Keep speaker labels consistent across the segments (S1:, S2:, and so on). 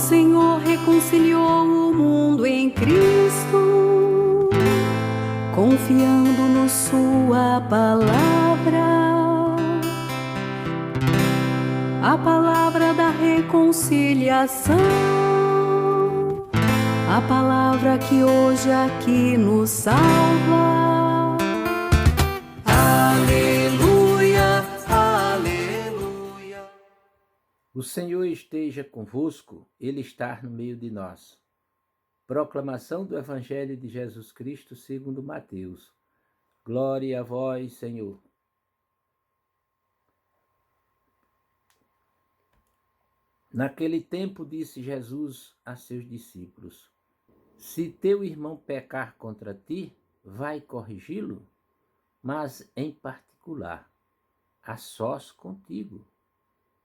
S1: Senhor reconciliou o mundo em Cristo, confiando no Sua palavra, a palavra da reconciliação, a palavra que hoje aqui nos salva. Aleluia, aleluia.
S2: O Senhor esteja convosco, Ele está no meio de nós. Proclamação do Evangelho de Jesus Cristo segundo Mateus. Glória a vós, Senhor. Naquele tempo disse Jesus a seus discípulos: Se teu irmão pecar contra ti, vai corrigi-lo, mas em particular, a sós contigo.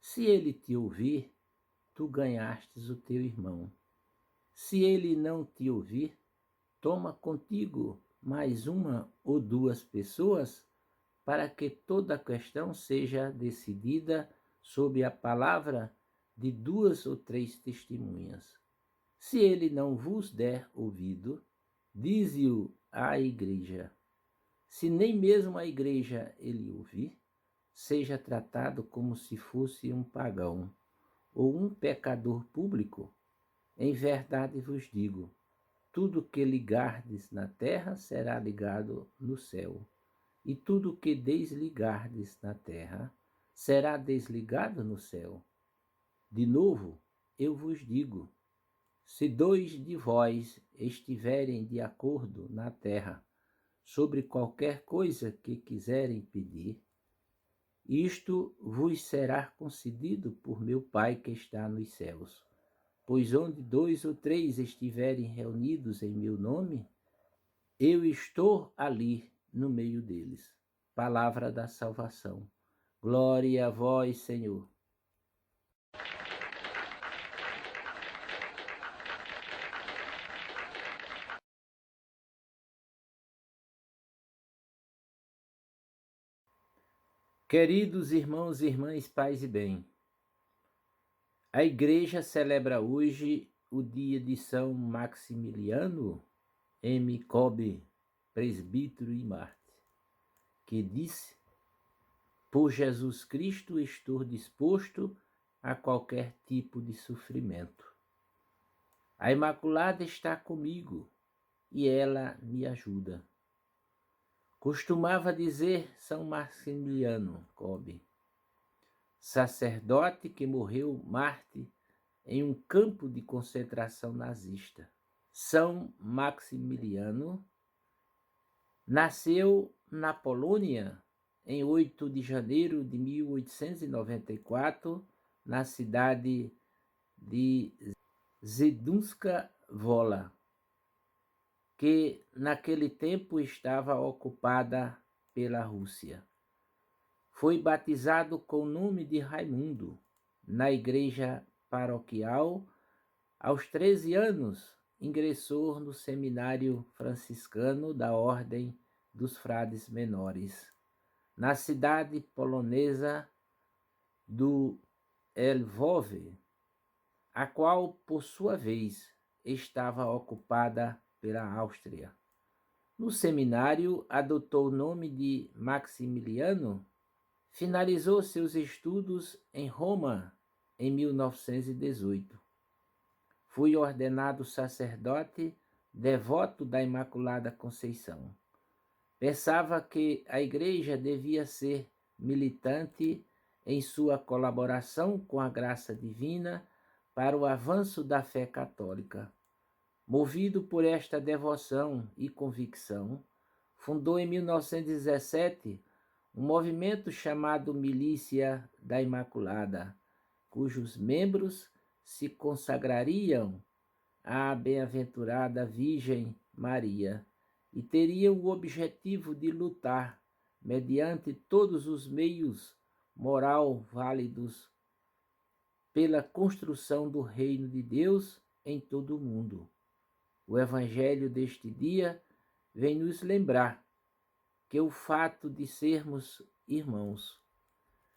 S2: Se ele te ouvir, tu ganhastes o teu irmão. Se ele não te ouvir, toma contigo mais uma ou duas pessoas, para que toda a questão seja decidida sob a palavra de duas ou três testemunhas. Se ele não vos der ouvido, dize-o à igreja. Se nem mesmo a igreja ele ouvir, seja tratado como se fosse um pagão ou um pecador público. Em verdade vos digo, tudo que ligardes na terra será ligado no céu, e tudo que desligardes na terra será desligado no céu. De novo, eu vos digo, se dois de vós estiverem de acordo na terra sobre qualquer coisa que quiserem pedir, isto vos será concedido por meu Pai que está nos céus. Pois onde dois ou três estiverem reunidos em meu nome, eu estou ali no meio deles. Palavra da salvação. Glória a vós, Senhor. Queridos irmãos e irmãs, paz e bem, a Igreja celebra hoje o dia de São Maximiliano M. Kolbe, presbítero e mártir, que disse: por Jesus Cristo estou disposto a qualquer tipo de sofrimento. A Imaculada está comigo e ela me ajuda. Costumava dizer São Maximiliano Kolbe, sacerdote que morreu mártir em um campo de concentração nazista. São Maximiliano nasceu na Polônia em 8 de janeiro de 1894, na cidade de Zidunska Wola, que naquele tempo estava ocupada pela Rússia. Foi batizado com o nome de Raimundo na igreja paroquial. Aos 13 anos, ingressou no seminário franciscano da Ordem dos Frades Menores, na cidade polonesa do Lwów, a qual, por sua vez, estava ocupada pela Áustria. No seminário, adotou o nome de Maximiliano. Finalizou seus estudos em Roma em 1918. Foi ordenado sacerdote devoto da Imaculada Conceição. Pensava que a Igreja devia ser militante em sua colaboração com a graça divina para o avanço da fé católica. Movido por esta devoção e convicção, fundou em 1917 um movimento chamado Milícia da Imaculada, cujos membros se consagrariam à bem-aventurada Virgem Maria e teriam o objetivo de lutar, mediante todos os meios moral válidos, pela construção do reino de Deus em todo o mundo. O Evangelho deste dia vem nos lembrar que o fato de sermos irmãos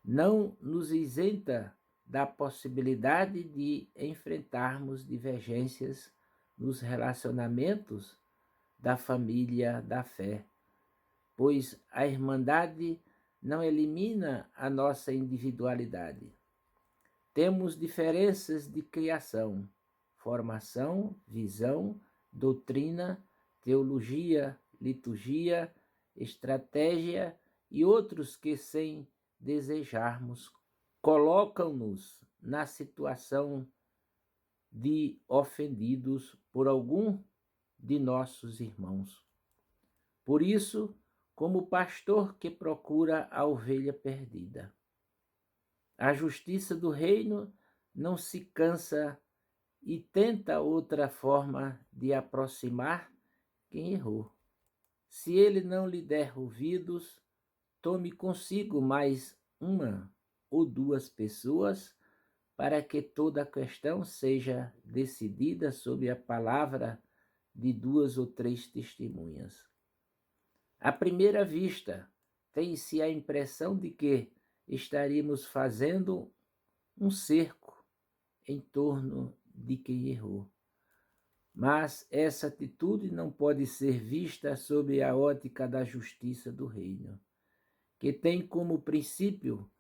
S2: não nos isenta da possibilidade de enfrentarmos divergências nos relacionamentos da família da fé, pois a irmandade não elimina a nossa individualidade. Temos diferenças de criação, formação, visão, doutrina, teologia, liturgia, estratégia e outros que, sem desejarmos, colocam-nos na situação de ofendidos por algum de nossos irmãos. Por isso, como pastor que procura a ovelha perdida, a justiça do reino não se cansa e tenta outra forma de aproximar quem errou. Se ele não lhe der ouvidos, tome consigo mais uma ou duas pessoas para que toda a questão seja decidida sob a palavra de duas ou três testemunhas. À primeira vista, tem-se a impressão de que estaríamos fazendo um cerco em torno de quem errou. Mas essa atitude não pode ser vista sob a ótica da justiça do reino, que tem como princípio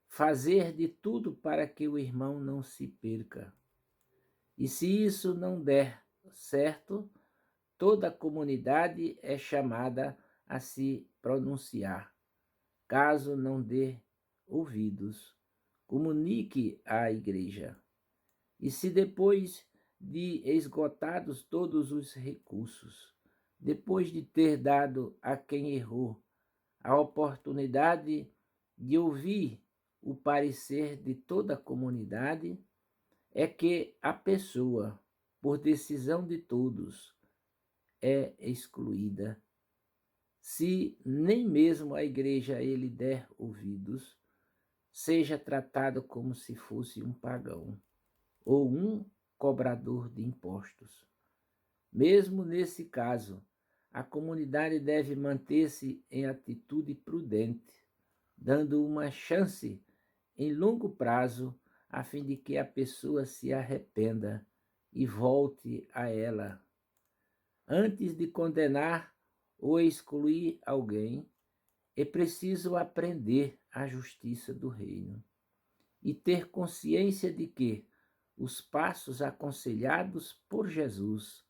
S2: fazer de tudo para que o irmão não se perca. E se isso não der certo, toda a comunidade é chamada a se pronunciar. Caso não dê ouvidos, comunique à igreja. E se depois de esgotados todos os recursos, depois de ter dado a quem errou a oportunidade de ouvir o parecer de toda a comunidade, é que a pessoa, por decisão de todos, é excluída. Se nem mesmo a igreja ele der ouvidos, seja tratado como se fosse um pagão ou um cobrador de impostos. Mesmo nesse caso, a comunidade deve manter-se em atitude prudente, dando uma chance em longo prazo, a fim de que a pessoa se arrependa e volte a ela. Antes de condenar ou excluir alguém, é preciso aprender a justiça do reino e ter consciência de que os passos aconselhados por Jesus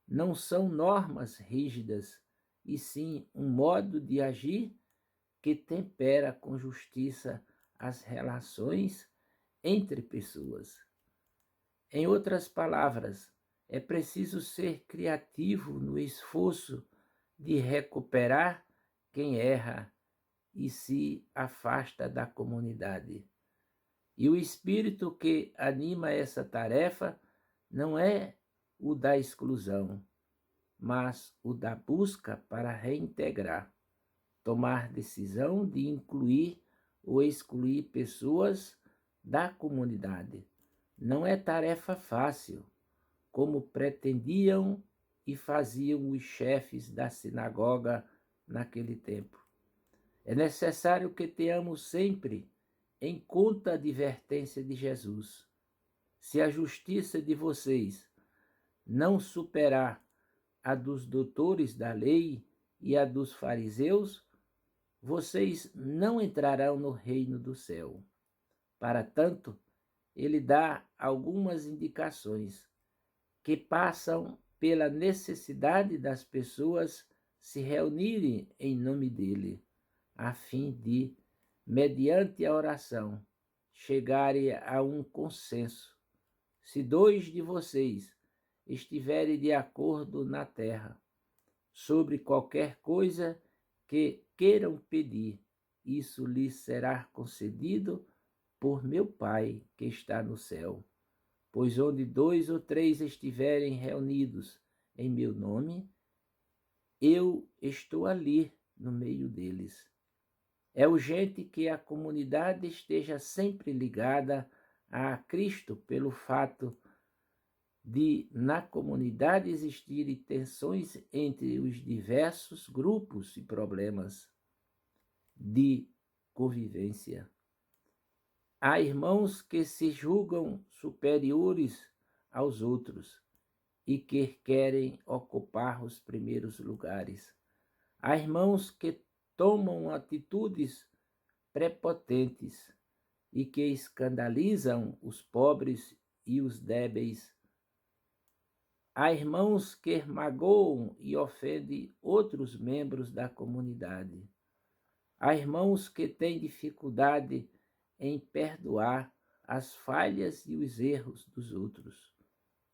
S2: não são normas rígidas, e sim um modo de agir que tempera com justiça as relações entre pessoas. Em outras palavras, é preciso ser criativo no esforço de recuperar quem erra e se afasta da comunidade. E o espírito que anima essa tarefa não é o da exclusão, mas o da busca para reintegrar, tomar decisão de incluir ou excluir pessoas da comunidade. Não é tarefa fácil, como pretendiam e faziam os chefes da sinagoga naquele tempo. É necessário que tenhamos sempre em conta a advertência de Jesus. Se a justiça de vocês não superar a dos doutores da lei e a dos fariseus, vocês não entrarão no reino do céu. Para tanto, ele dá algumas indicações que passam pela necessidade das pessoas se reunirem em nome dele, a fim de, mediante a oração, chegarem a um consenso. Se 2 de vocês estiverem de acordo na terra sobre qualquer coisa que queiram pedir, isso lhes será concedido por meu Pai que está no céu. Pois onde 2 ou 3 estiverem reunidos em meu nome, eu estou ali no meio deles. É urgente que a comunidade esteja sempre ligada a Cristo pelo fato de, na comunidade, existirem tensões entre os diversos grupos e problemas de convivência. Há irmãos que se julgam superiores aos outros e que querem ocupar os primeiros lugares. Há irmãos que tomam atitudes prepotentes e que escandalizam os pobres e os débeis. Há irmãos que magoam e ofendem outros membros da comunidade. Há irmãos que têm dificuldade em perdoar as falhas e os erros dos outros.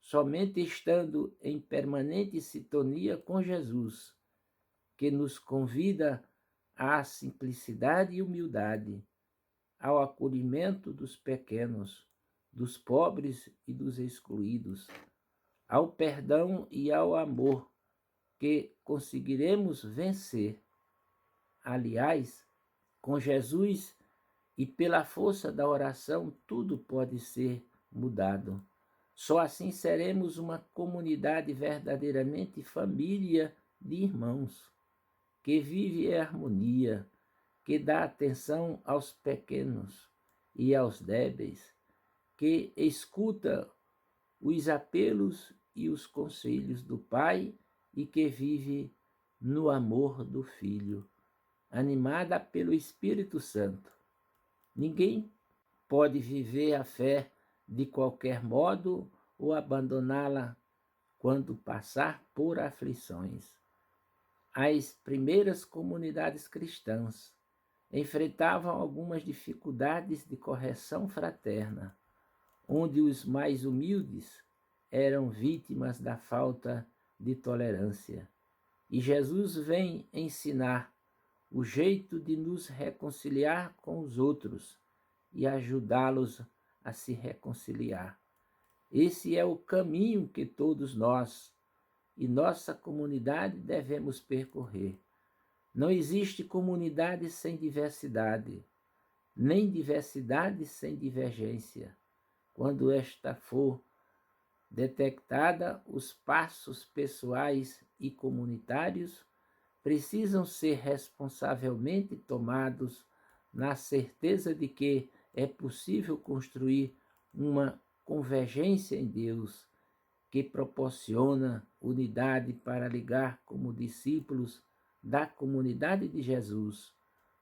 S2: Somente estando em permanente sintonia com Jesus, que nos convida à simplicidade e humildade, ao acolhimento dos pequenos, dos pobres e dos excluídos, ao perdão e ao amor, que conseguiremos vencer. Aliás, com Jesus e pela força da oração, tudo pode ser mudado. Só assim seremos uma comunidade verdadeiramente família de irmãos, que vive em harmonia, que dá atenção aos pequenos e aos débeis, que escuta os apelos e os conselhos do Pai e que vive no amor do Filho, animada pelo Espírito Santo. Ninguém pode viver a fé de qualquer modo ou abandoná-la quando passar por aflições. As primeiras comunidades cristãs enfrentavam algumas dificuldades de correção fraterna, onde os mais humildes eram vítimas da falta de tolerância. E Jesus vem ensinar o jeito de nos reconciliar com os outros e ajudá-los a se reconciliar. Esse é o caminho que todos nós e nossa comunidade devemos percorrer. Não existe comunidade sem diversidade, nem diversidade sem divergência. Quando esta for detectada, os passos pessoais e comunitários precisam ser responsavelmente tomados na certeza de que é possível construir uma convergência em Deus que proporciona unidade para ligar como discípulos da comunidade de Jesus.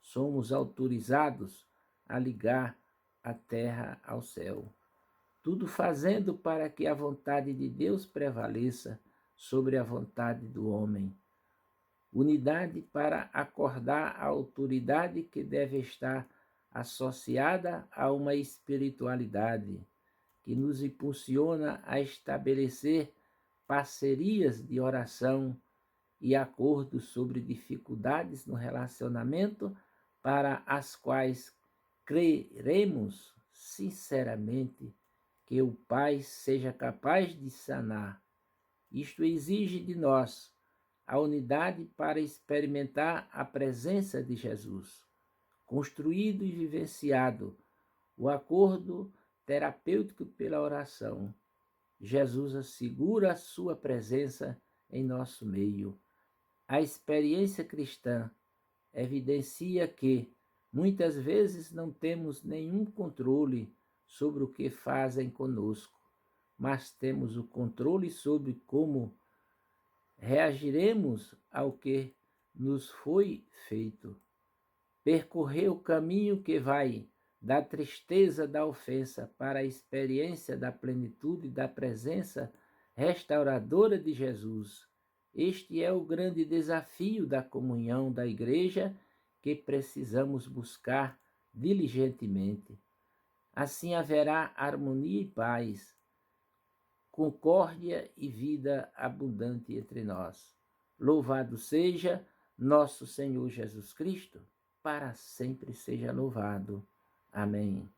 S2: Somos autorizados a ligar a terra ao céu. Tudo fazendo para que a vontade de Deus prevaleça sobre a vontade do homem. Unidade para acordar a autoridade que deve estar associada a uma espiritualidade que nos impulsiona a estabelecer parcerias de oração e acordos sobre dificuldades no relacionamento para as quais creremos sinceramente que o Pai seja capaz de sanar. Isto exige de nós a unidade para experimentar a presença de Jesus, construído e vivenciado o acordo terapêutico pela oração. Jesus assegura a sua presença em nosso meio. A experiência cristã evidencia que muitas vezes não temos nenhum controle sobre o que fazem conosco, mas temos o controle sobre como reagiremos ao que nos foi feito. Percorrer o caminho que vai da tristeza da ofensa para a experiência da plenitude da presença restauradora de Jesus. Este é o grande desafio da comunhão da Igreja que precisamos buscar diligentemente. Assim haverá harmonia e paz, concórdia e vida abundante entre nós. Louvado seja nosso Senhor Jesus Cristo, para sempre seja louvado. Amém.